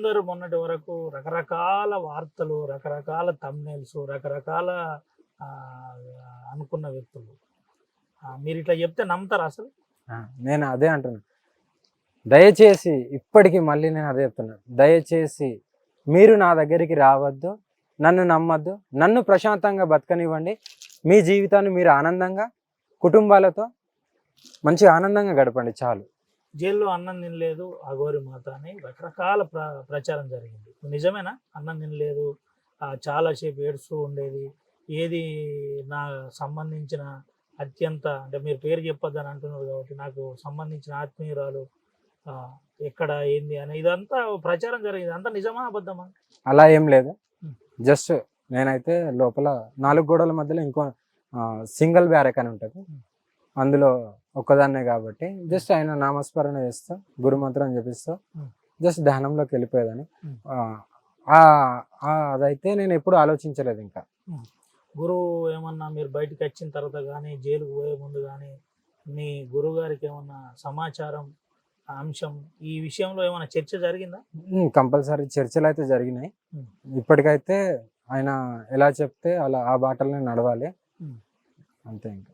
అందరూ మొన్నటి వరకు రకరకాల వార్తలు, రకరకాల థంబ్‌నెయిల్స్, రకరకాల ఆహ్, అనుకున్న వ్యక్తులు. మీరిట్లా చెప్తే నమ్ముతారా అసలు? నేను అదే అంటున్నా. దయచేసి ఇప్పటికి మళ్ళీ నేను అదే చెప్తున్నా. దయచేసి మీరు నా దగ్గరికి రావద్దు, నన్ను నమ్మద్దు, నన్ను ప్రశాంతంగా బతకనివ్వండి. మీ జీవితాన్ని మీరు ఆనందంగా కుటుంబాలతో మంచిగా ఆనందంగా గడపండి చాలు. జైల్లో అన్నం తినలేదు అఘోరి మాత అని రకరకాల ప్రచారం జరిగింది. నిజమేనా? అన్నం తినలేదు, చాలా సేపు ఏడుస్తూ ఉండేది. ఏది నా సంబంధించిన అత్యంత అంటే మీరు పేరు చెప్పొద్దని అంటున్నారు కాబట్టి నాకు సంబంధించిన ఆత్మీయురాలు ఎక్కడ ఏంది అని ఇదంతా ప్రచారం జరిగింది. అంతా నిజమా అబద్ధమా? అలా ఏం లేదు. జస్ట్ నేనైతే లోపల 4 గోడల మధ్యలో ఇంకో సింగిల్ బ్యారెక్ అని ఉంటుంది, అందులో ఒక్కదాన్నే కాబట్టి జస్ట్ ఆయన నామస్మరణ చేస్తూ గురుమంత్రం జపిస్తూ జస్ట్ ధ్యానంలోకి వెళ్ళిపోయేదని. అదైతే నేను ఎప్పుడు ఆలోచించలేదు. ఇంకా గురువు ఏమన్నా మీరు బయటకు వచ్చిన తర్వాత కానీ జైలుకు పోయే ముందు కానీ మీ గురువు గారికి ఏమన్నా సమాచారం అంశం ఈ విషయంలో ఏమైనా చర్చ జరిగిందా? కంపల్సరీ చర్చలు అయితే జరిగినాయి. ఇప్పటికైతే ఆయన ఎలా చెప్తే అలా ఆ బాటలనే నడవాలి అంతే. ఇంకా